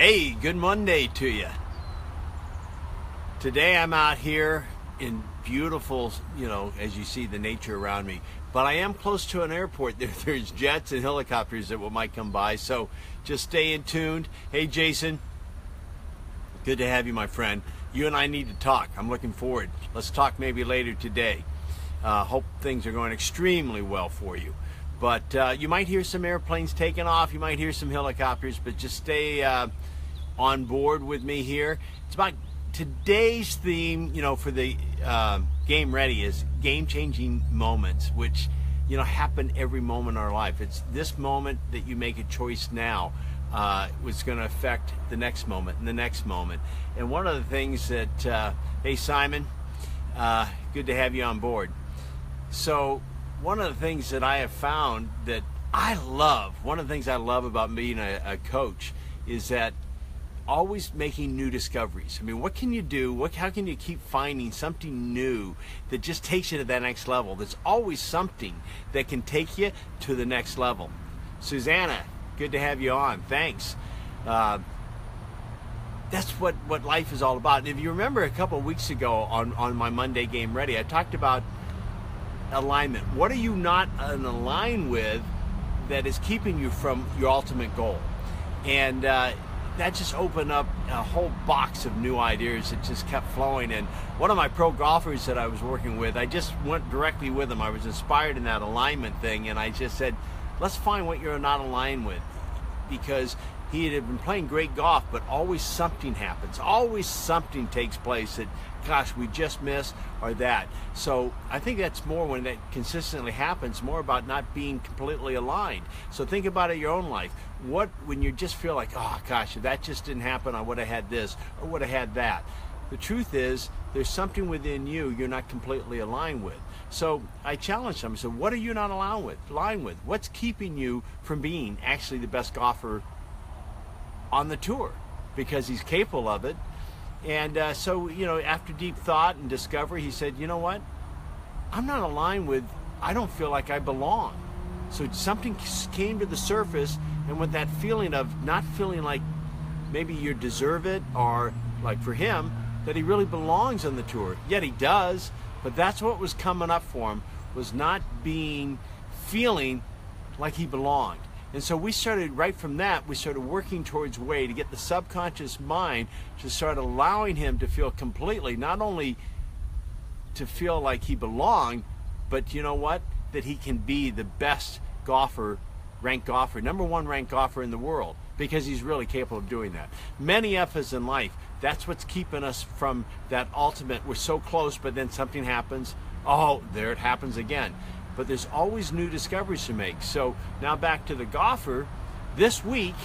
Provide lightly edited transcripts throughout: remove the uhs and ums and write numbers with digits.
Hey, good Monday to you. Today I'm out here in beautiful, as you see the nature around me, but I am close to an airport. There's jets and helicopters that might come by, so just stay in tuned. Hey, Jason, good to have you, my friend. You and I need to talk. I'm looking forward. Let's talk maybe later today. Hope things are going extremely well for you. But you might hear some airplanes taking off. You might hear some helicopters, but just stay on board with me here. It's about today's theme, for the Game Ready is game-changing moments, which, happen every moment in our life. It's this moment that you make a choice now was going to affect the next moment and the next moment. And one of the things that, hey, Simon, good to have you on board. So one of the things that I have found that one of the things I love about being a coach is that always making new discoveries. I mean, what can you do? How can you keep finding something new that just takes you to that next level? There's always something that can take you to the next level. Susanna, good to have you on. Thanks. That's what life is all about. And if you remember a couple of weeks ago on my Monday Game Ready, I talked about alignment. What are you not in line with that is keeping you from your ultimate goal? And that just opened up a whole box of new ideas that just kept flowing. And one of my pro golfers that I was working with, I just went directly with him. I was inspired in that alignment thing, and I just said, let's find what you're not aligned with. Because he had been playing great golf, but always something happens. Always something takes place that, gosh, we just missed or that. So I think that's more when that consistently happens, more about not being completely aligned. So think about it in your own life. When you just feel like, oh gosh, if that just didn't happen, I would have had this or would have had that. The truth is, there's something within you you're not completely aligned with. So I challenged him. I said, what are you not aligned with? What's keeping you from being actually the best golfer on the tour? Because he's capable of it. And so, after deep thought and discovery, he said, you know what? I'm not aligned with, I don't feel like I belong. So something came to the surface, and with that feeling of not feeling like maybe you deserve it, or like for him, that he really belongs on the tour. Yet he does, but that's what was coming up for him, was not feeling like he belonged. And so we started, right from that, we started working towards a way to get the subconscious mind to start allowing him to feel completely, not only to feel like he belonged, but you know what? That he can be the best golfer, ranked golfer, number one ranked golfer in the world, because he's really capable of doing that. Many of us in life, that's what's keeping us from that ultimate. We're so close, but then something happens. Oh, there it happens again. But there's always new discoveries to make. So now back to the golfer. This week,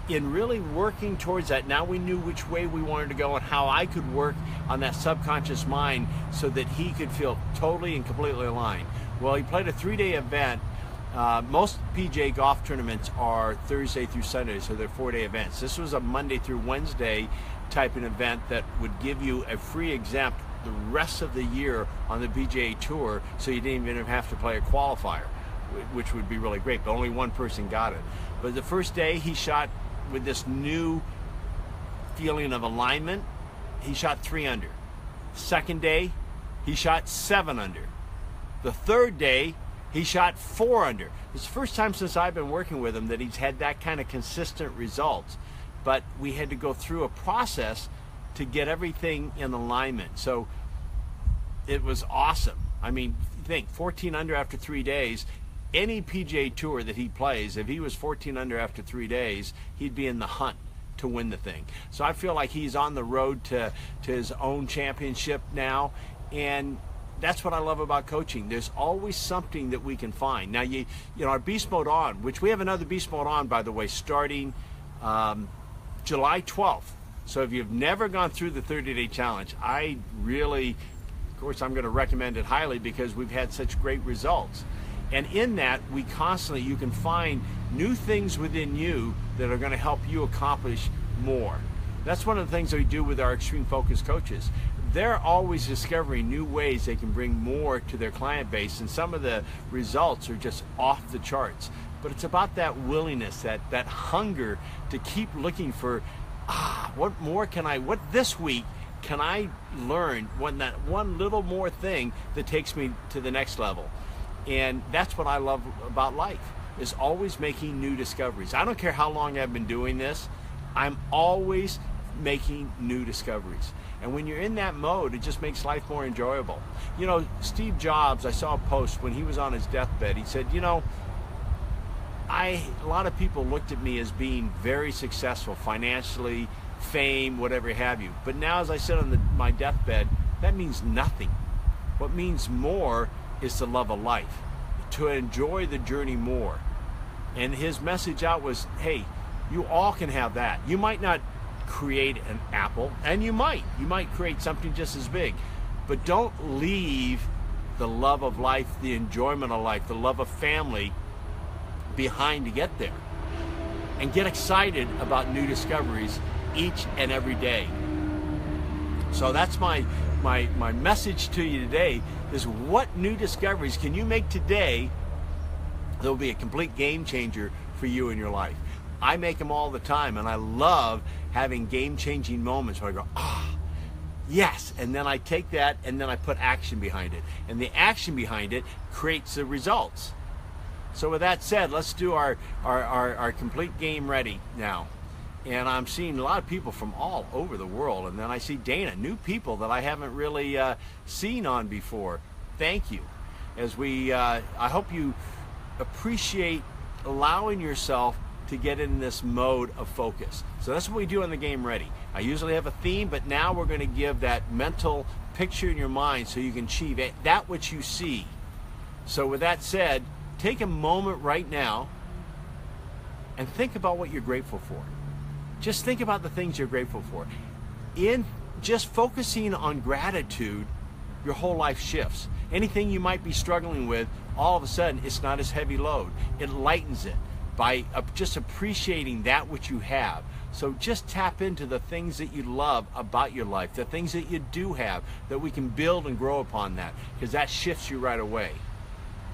in really working towards that, now we knew which way we wanted to go and how I could work on that subconscious mind so that he could feel totally and completely aligned. Well, he played a 3-day event. Most PGA golf tournaments are Thursday through Sunday, so they're 4-day events. This was a Monday through Wednesday type of event that would give you a free exempt the rest of the year on the PGA Tour, so you didn't even have to play a qualifier, which would be really great, but only one person got it. But the first day he shot with this new feeling of alignment, he shot 3 under. Second day, he shot 7 under. The third day, he shot 4 under. It's the first time since I've been working with him that he's had that kind of consistent results. But we had to go through a process to get everything in alignment. So it was awesome. I mean, think 14 under after 3 days. Any PGA Tour that he plays, if he was 14 under after 3 days, he'd be in the hunt to win the thing. So I feel like he's on the road to his own championship now, and that's what I love about coaching. There's always something that we can find. Now, our Beast Mode On, which we have another Beast Mode On, by the way, starting July 12th. So if you've never gone through the 30-day challenge, I really, of course, I'm going to recommend it highly because we've had such great results. And in that, you can find new things within you that are going to help you accomplish more. That's one of the things that we do with our Extreme Focus coaches. They're always discovering new ways they can bring more to their client base, and some of the results are just off the charts. But it's about that willingness, that hunger to keep looking for what more can what this week can I learn, that one little more thing that takes me to the next level? And that's what I love about life, is always making new discoveries. I don't care how long I've been doing this, I'm always making new discoveries. And when you're in that mode, it just makes life more enjoyable. You know, Steve Jobs, I saw a post when he was on his deathbed. He said, you know, a lot of people looked at me as being very successful financially, fame, whatever have you. But now, as I said on my deathbed, that means nothing. What means more is the love of life, to enjoy the journey more. And his message out was, hey, you all can have that. You might not create an Apple, and you might create something just as big, but don't leave the love of life, the enjoyment of life, the love of family behind to get there. And get excited about new discoveries each and every day. So that's my message to you today, is what new discoveries can you make today that will be a complete game changer for you in your life? I make them all the time, and I love having game-changing moments where I go, yes, and then I take that and then I put action behind it. And the action behind it creates the results. So with that said, let's do our complete game ready now. And I'm seeing a lot of people from all over the world. And then I see Dana, new people that I haven't really seen on before. Thank you. As I hope you appreciate allowing yourself to get in this mode of focus. So that's what we do on the Game Ready. I usually have a theme, but now we're going to give that mental picture in your mind so you can achieve that which you see. So with that said, take a moment right now and think about what you're grateful for. Just think about the things you're grateful for. In just focusing on gratitude, your whole life shifts. Anything you might be struggling with, all of a sudden, it's not as heavy load. It lightens it by just appreciating that which you have. So just tap into the things that you love about your life, the things that you do have, that we can build and grow upon that, because that shifts you right away.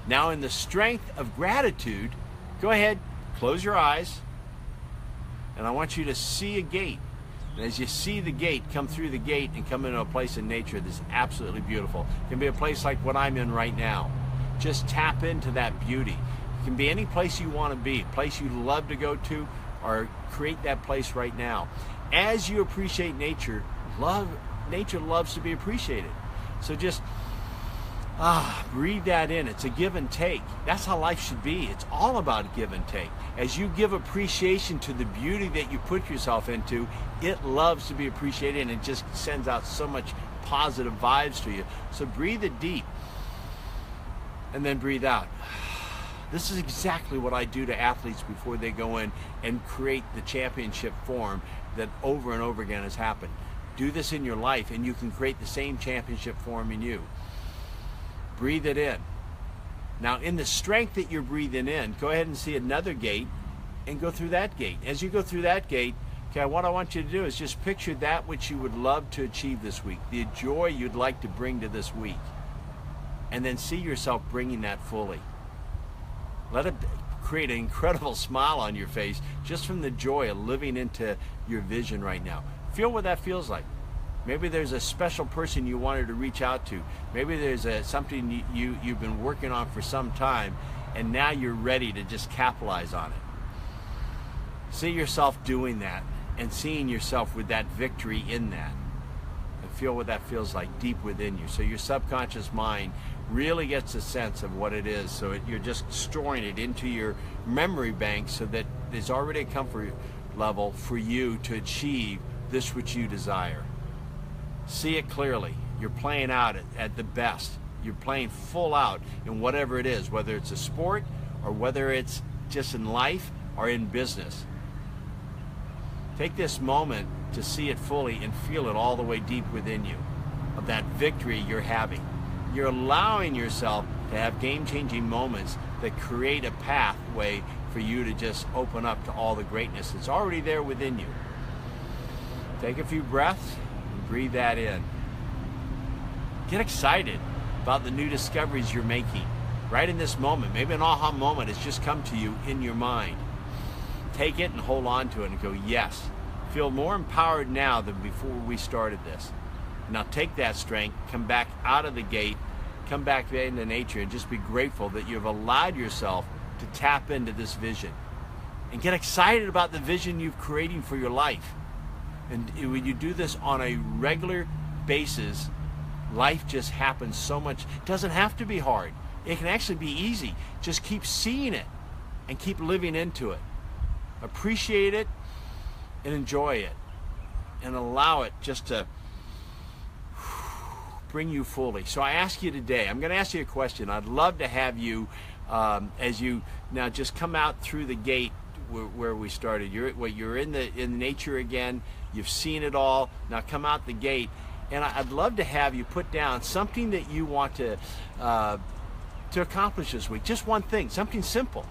Now, in the strength of gratitude, go ahead, close your eyes, and I want you to see a gate. And as you see the gate, come through the gate and come into a place in nature that's absolutely beautiful. It can be a place like what I'm in right now. Just tap into that beauty. It can be any place you want to be, a place you love to go to, or create that place right now. As you appreciate nature, nature loves to be appreciated. So just breathe that in. It's a give and take. That's how life should be. It's all about give and take. As you give appreciation to the beauty that you put yourself into, it loves to be appreciated, and it just sends out so much positive vibes to you. So breathe it deep and then breathe out. This is exactly what I do to athletes before they go in and create the championship form that over and over again has happened. Do this in your life and you can create the same championship form in you. Breathe it in. Now, in the strength that you're breathing in, go ahead and see another gate and go through that gate. As you go through that gate, okay, what I want you to do is just picture that which you would love to achieve this week, the joy you'd like to bring to this week, and then see yourself bringing that fully. Let it create an incredible smile on your face just from the joy of living into your vision right now. Feel what that feels like. Maybe there's a special person you wanted to reach out to. Maybe there's something you've been working on for some time, and now you're ready to just capitalize on it. See yourself doing that and seeing yourself with that victory in that. And feel what that feels like deep within you. So your subconscious mind really gets a sense of what it is. So you're just storing it into your memory bank so that there's already a comfort level for you to achieve this which you desire. See it clearly. You're playing out at the best. You're playing full out in whatever it is, whether it's a sport or whether it's just in life or in business. Take this moment to see it fully and feel it all the way deep within you, of that victory you're having. You're allowing yourself to have game-changing moments that create a pathway for you to just open up to all the greatness that's already there within you. Take a few breaths and breathe that in. Get excited about the new discoveries you're making right in this moment. Maybe an aha moment has just come to you in your mind. Take it and hold on to it and go, yes, feel more empowered now than before we started this. Now take that strength, come back out of the gate, come back into nature, and just be grateful that you've allowed yourself to tap into this vision. And get excited about the vision you're creating for your life. And when you do this on a regular basis, life just happens so much. It doesn't have to be hard. It can actually be easy. Just keep seeing it and keep living into it. Appreciate it and enjoy it. And allow it just to bring you fully. So I ask you today, I'm going to ask you a question. I'd love to have you, as you now just come out through the gate where we started. You're in nature again. You've seen it all. Now come out the gate. And I'd love to have you put down something that you want to accomplish this week. Just one thing, something simple.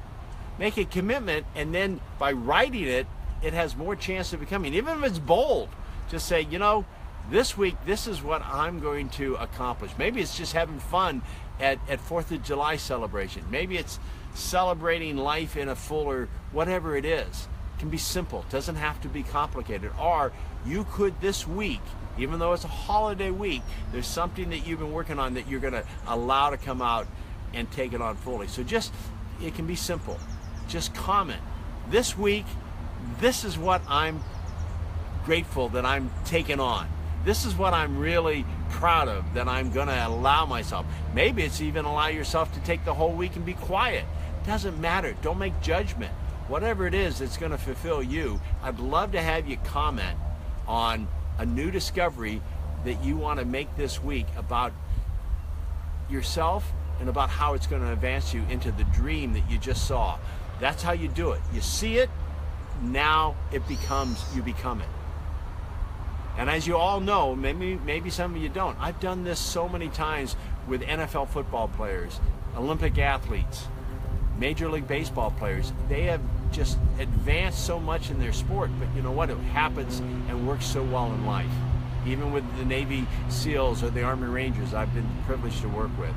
Make a commitment, and then by writing it, it has more chance of becoming. Even if it's bold, just say, you know, this week, this is what I'm going to accomplish. Maybe it's just having fun at 4th of July celebration. Maybe it's celebrating life in a fuller, whatever it is. It can be simple. It doesn't have to be complicated. Or you could this week, even though it's a holiday week, there's something that you've been working on that you're going to allow to come out and take it on fully. So just, it can be simple. Just comment. This week, this is what I'm grateful that I'm taking on. This is what I'm really proud of that I'm going to allow myself. Maybe it's even allow yourself to take the whole week and be quiet. Doesn't matter. Don't make judgment. Whatever it is that's going to fulfill you, I'd love to have you comment on a new discovery that you want to make this week about yourself and about how it's going to advance you into the dream that you just saw. That's how you do it. You see it, now it becomes, you become it. And as you all know, maybe some of you don't, I've done this so many times with NFL football players, Olympic athletes, Major League Baseball players. They have just advanced so much in their sport, but you know what? It happens and works so well in life. Even with the Navy SEALs or the Army Rangers I've been privileged to work with.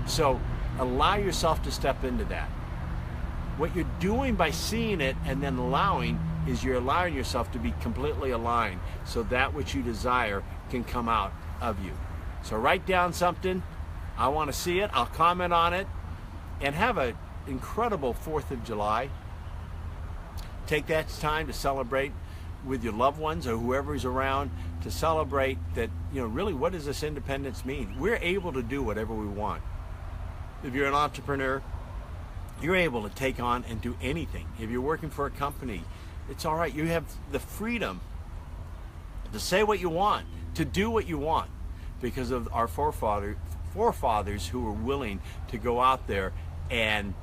So allow yourself to step into that. What you're doing by seeing it and then allowing is you're allowing yourself to be completely aligned so that which you desire can come out of you. So write down something. I want to see it. I'll comment on it. And have an incredible 4th of July. Take that time to celebrate with your loved ones or whoever's around, to celebrate that, you know, really, what does this independence mean? We're able to do whatever we want. If you're an entrepreneur, you're able to take on and do anything. If you're working for a company, it's all right. You have the freedom to say what you want, to do what you want, because of our forefathers who were willing to go out there and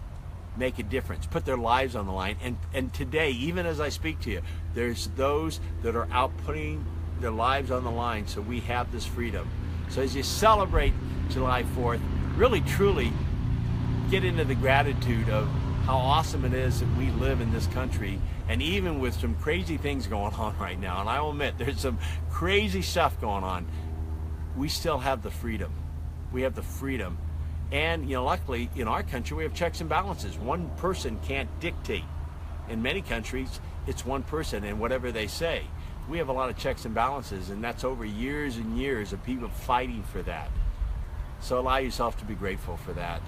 make a difference, put their lives on the line. And today, even as I speak to you, there's those that are out putting their lives on the line so we have this freedom. So as you celebrate July 4th, really truly get into the gratitude of how awesome it is that we live in this country, and even with some crazy things going on right now, and I will admit there's some crazy stuff going on, we still have the freedom. We have the freedom. And you know, luckily in our country we have checks and balances. One person can't dictate. In many countries it's one person and whatever they say. We have a lot of checks and balances, and that's over years and years of people fighting for that. So allow yourself to be grateful for that.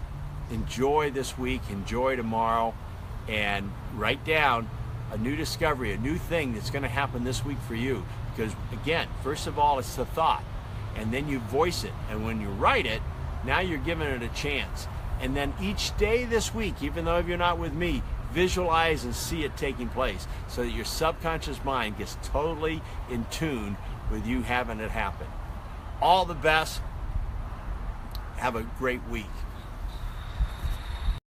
Enjoy this week, enjoy tomorrow, and write down a new discovery, a new thing that's going to happen this week for you. Because again, first of all, it's the thought, and then you voice it, and when you write it, now you're giving it a chance. And then each day this week, even though if you're not with me, visualize and see it taking place so that your subconscious mind gets totally in tune with you having it happen. All the best. Have a great week.